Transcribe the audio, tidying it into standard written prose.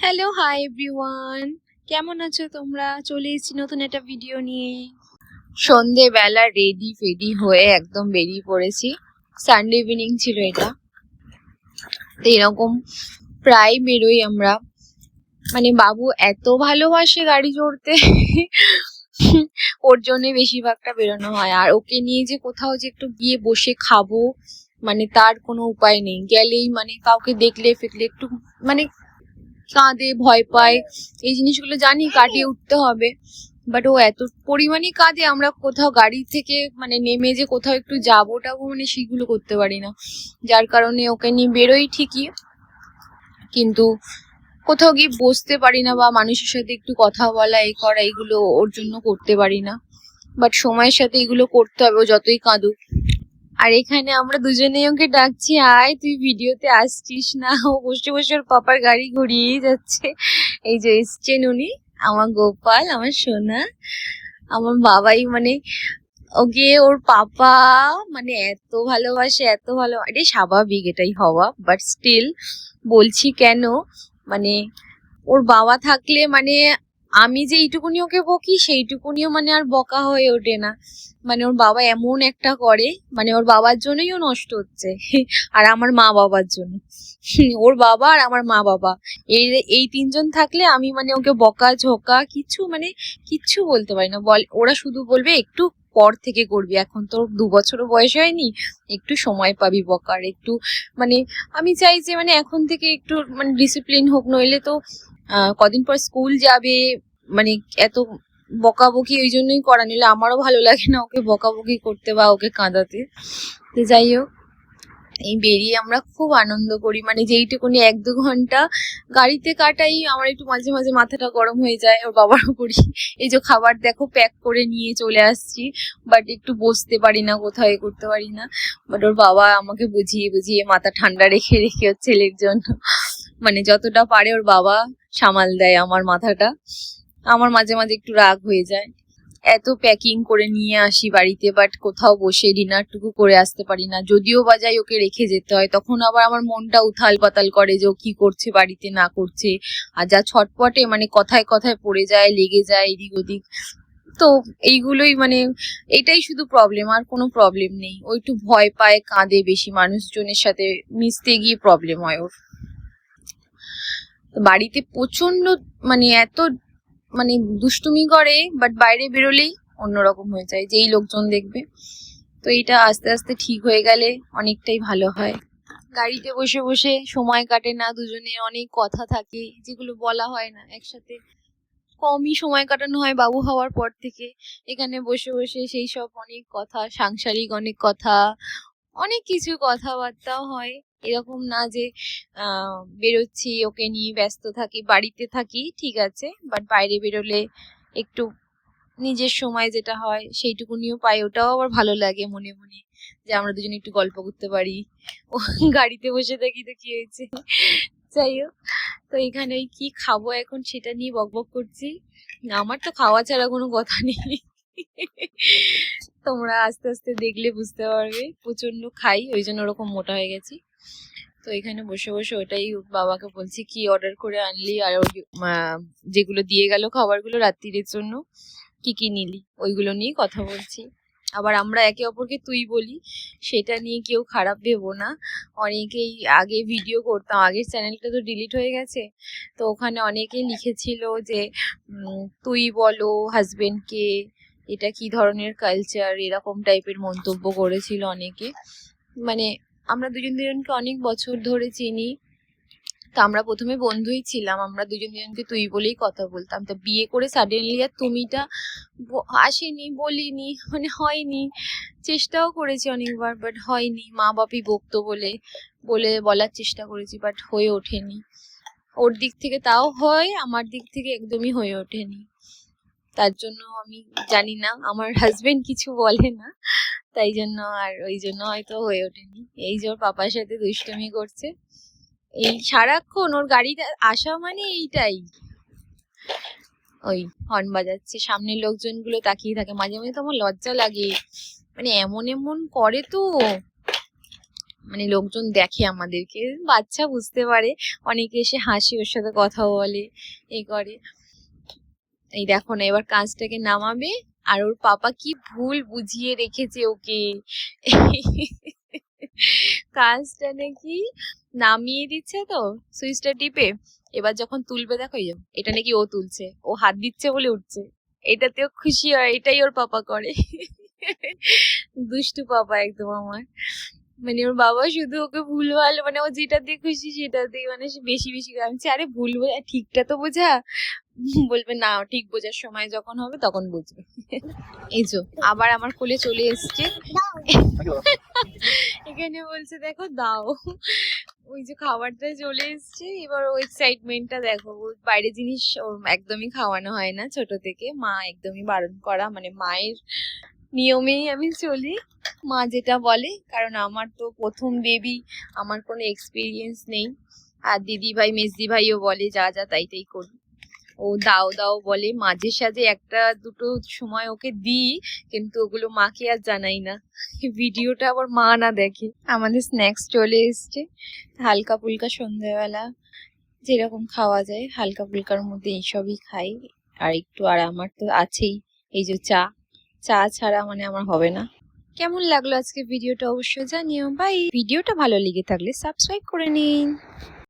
Hello, hi everyone. কেমন আছো তোমরা? চলে এসেছি নতুন একটা ভিডিও নিয়ে। সন্ধেবেলা রেডি ফেডি হয়ে একদম বেরিয়ে পড়েছি। সানডে ইভিনিং ছিল এটা, তো এরকম প্রায় বেরোই আমরা। মানে বাবু এত ভালোবাসে গাড়ি চড়তে ওর জন্য বেশিরভাগটা বেরোনো হয়। আর ওকে নিয়ে যে কোথাও যে একটু গিয়ে বসে খাবো, মানে তার কোনো উপায় নেই। গেলেই মানে কাউকে দেখলে ফেকলে একটু মানে কাঁদে, ভয় পায়। এই জিনিসগুলো জানি কাটিয়ে উঠতে হবে, বাট ও এত পরিমাণে কাঁদে, আমরা কোথাও গাড়ি থেকে মানে নেমে যে কোথাও একটু যাবো টাবো মানে সেগুলো করতে পারি না। যার কারণে ওকে নিয়ে বেরোই ঠিকই, কিন্তু কোথাও গিয়ে বসতে পারি না বা মানুষের সাথে একটু কথা বলা এই করা এগুলো ওর জন্য করতে পারি না। বাট সময়ের সাথে এগুলো করতে হবে, ও যতই কাঁদুক। আর এখানে আমরা দুজনেই ওকে ডাকছি, আয় তুই ভিডিওতে আসছিস না। ও বসে বসে ওর পাপার গাড়ি ঘুরিয়েই যাচ্ছে। এই যে এসছেন উনি, আমার গোপাল, আমার সোনা, আমার বাবাই। মানে ওকে ওর পাপা মানে এত ভালোবাসে, এত ভালো। এটা স্বাভাবিক, এটাই হওয়া, বাট স্টিল বলছি কেন, মানে ওর বাবা থাকলে মানে আমি যে এইটুকুনি ওকে বকি সেইটুকুনিও মানে আর বকা হয়ে ওঠে না। মানে ওর বাবা এমন একটা করে, মানে ওর বাবার জন্যই ও নষ্ট হচ্ছে আর আমার মা বাবার জন্য। ওর বাবা আর আমার মা বাবা, এই এই তিনজন থাকলে আমি মানে ওকে বকা ঝোকা কিছু মানে কিচ্ছু বলতে পারি না। ওরা শুধু বলবে একটু পর থেকে করবি, এখন তোর 2 বছরও বয়স হয়নি, একটু সময় পাবি বকার একটু। মানে আমি চাই যে মানে এখন থেকে একটু মানে ডিসিপ্লিন হোক, নইলে তো কদিন পর স্কুল যাবে। মানে এত বকাবকি ওই জন্যই করা, নিলে আমারও ভালো লাগে না ওকে বকাবকি করতে বা ওকে কাঁদাতে। তো যাই হোক, এই বেরিয়ে আমরা খুব আনন্দ করি। মানে যেইটুকুনি 1-2 ঘন্টা গাড়িতে কাটাই, আমার একটু মাঝে মাঝে মাথাটা গরম হয়ে যায় ওর বাবারও করি। এই যে খাবার দেখো প্যাক করে নিয়ে চলে আসছি, বাট একটু বসতে পারি না, কোথাও এ করতে পারি না। বাট ওর বাবা আমাকে বুঝিয়ে বুঝিয়ে মাথা ঠান্ডা রেখে রেখে ওর ছেলের জন্য মানে যতটা পারে ওর বাবা সামাল দেয় আমার মাথাটা। আমার মাঝে মাঝে একটু রাগ হয়ে যায়, এত প্যাকিং করে নিয়ে আসি বাড়িতে, বাট কোথাও বসে ডিনারটুকু করে আসতে পারি না। যদিও বা যাই ওকে রেখে যেতে হয়, তখন আবার আমার মনটা উথাল পাতাল করে যে ও কি করছে বাড়িতে না করছে। আর যা ছটপটে, মানে কথায় কথায় পড়ে যায়, লেগে যায় এদিক ওদিক। তো এইগুলোই মানে এটাই শুধু প্রবলেম, আর কোনো প্রবলেম নেই। ও একটু ভয় পায়, কাঁদে বেশি, মানুষজনের সাথে মিশতে গিয়ে প্রবলেম হয় ওর। বাড়িতে প্রচন্ড মানে এত মানে দুষ্টুমি করে, বাট বাইরে বেরোলেই অন্যরকম হয়ে যায়, যেই লোকজন দেখবে। তো এটা আস্তে আস্তে ঠিক হয়ে গেলে অনেকটাই ভালো হয়। গাড়িতে বসে বসে সময় কাটে না, দুজনে অনেক কথা থাকে যেগুলো বলা হয় না একসাথে। কমই সময় কাটানো হয় বাবু হওয়ার পর থেকে। এখানে বসে বসে সেই সব অনেক কথা, সাংসারিক অনেক কথা, অনেক কিছু কথাবার্তাও হয়। এরকম না যে বেরোচ্ছি ওকে নিয়ে ব্যস্ত থাকি, বাড়িতে থাকি ঠিক আছে, বাট বাইরে বেরোলে একটু নিজের সময় যেটা হয় সেইটুকুনিও পাই, ওটাও আবার ভালো লাগে মনে মনে, যে আমরা দুজনে একটু গল্প করতে পারি। ও গাড়িতে বসে থাকি তো কি হয়েছে, যাই হোক। তো এখানে ওই কি খাবো এখন সেটা নিয়ে বকবক করছি। আমার তো খাওয়া ছাড়া কোনো কথা নেই, তোমরা আস্তে আস্তে দেখলে বুঝতে পারবে। প্রচন্ড খাই, ওই জন্য ওরকম মোটা হয়ে গেছি। তো এখানে বসে বসে ওটাই বাবাকে বলছি, কি অর্ডার করে আনলি, আর ওই যেগুলো দিয়ে গেল খাবারগুলো রাত্রির জন্য কি কি নিলি, ওইগুলো নিয়ে কথা বলছি। আবার আমরা একে অপরকে তুই বলি, সেটা নিয়ে কেউ খারাপ ভেবো না। অনেকেই আগে ভিডিও করতাম, আগের চ্যানেলটা তো ডিলিট হয়ে গেছে, তো ওখানে অনেকেই লিখেছিল যে তুই বলো হাজবেন্ডকে, এটা কি ধরনের কালচার, এরকম টাইপের মন্তব্য করেছিল অনেকে। মানে আমরা দুজন দুজনকে অনেক বছর ধরে চিনি, তো আমরা প্রথমে বন্ধুই ছিলাম, আমরা দুজন দুজনকে তুই বলেই কথা বলতাম। তো বিয়ে করে সাডেনলি আর তুমিটা আসেনি, বলিনি, মানে হয়নি। চেষ্টাও করেছি অনেকবার, বাট হয়নি। মা বাপি বকতো বলে বলে বলার চেষ্টা করেছি, বাট হয়ে ওঠেনি। ওর দিক থেকে তাও হয়, আমার দিক থেকে একদমই হয়ে ওঠেনি। তার জন্য আমি জানি না, আমার হাজবেন্ড কিছু বলে না, তাই জন্য আর ওই জন্য হয়তো হয়ে ওঠেনি। এই যে ওর পাপার সাথে দুষ্টুমি করছে, এই সারাক্ষণ ওর গাড়িটা আসা মানে এইটাই, ওই হর্ন বাজাচ্ছে, সামনের লোকজনগুলো তাকিয়ে থাকে। মাঝে মাঝে তো আমার লজ্জা লাগে, মানে এমন এমন করে তো, মানে লোকজন দেখে আমাদেরকে, বাচ্চা বুঝতে পারে, অনেকে এসে হাসি, ওর সাথে কথা বলে, এ করে। এই দেখো না, এবার কাঁচটাকে নামাবে, আর ওর পাপা কি ভুল বুঝিয়ে রেখেছে ওকে। কাঁচটা নাকি নামিয়ে দিচ্ছে তো সুইচটা টিপে, এবার যখন তুলবে দেখো, এই যে এটা নাকি ও তুলছে, ও হাত দিচ্ছে বলে উঠছে, এটাতেও খুশি হয়, এটাই ওর পাপা করে। দুষ্টু পাপা একদম আমার। মানে ওর বাবা শুধু ওকে ভুলভাল, মানে ও যেটাতে খুশি সেটাতেই, মানে সে বেশি বেশি করে। আমি বলছি, আরে ভুল বোঝা, ঠিকটা তো বোঝা। বলবে না, ঠিক বোঝার সময় যখন হবে তখন বুঝবে। এই যে আবার আমার কোলে চলে এসছে, এখানে বলছে দেখো দাও। ওই যে খাবারটা চলে এসছে, এবার ও এক্সাইটমেন্টটা দেখো। ওর বাইরে জিনিস ওর একদমই খাওয়ানো হয় না ছোট থেকে, মা একদমই বারণ করা, মানে মায়ের নিয়মেই আমি চলি, মা যেটা বলে। কারণ আমার তো প্রথম বেবি, আমার কোনো এক্সপিরিয়েন্স নেই। আর দিদি ভাই মেজদি ভাইও বলে যা যা তাই তাই করি। ও দাও দাও বলে, মাঝে সাঝে একটা দুটো সময় ওকে দিই, কিন্তু ওগুলো মাকে আর জানাই না, ভিডিওটা আবার মা না দেখে। আমাদের স্ন্যাক্স চলে এসছে, হালকা ফুলকা সন্ধ্যাবেলা যেরকম খাওয়া যায়, হালকা ফুলকার মধ্যে এইসবই খাই। আর একটু, আর আমার তো আছেই এই যে চা, চা ছাড়া মানে আমার হবে না। কেমন লাগলো আজকে ভিডিওটা অবশ্যই জানিও। বাই। ভিডিওটা ভালো লেগে থাকলে সাবস্ক্রাইব করে নিন।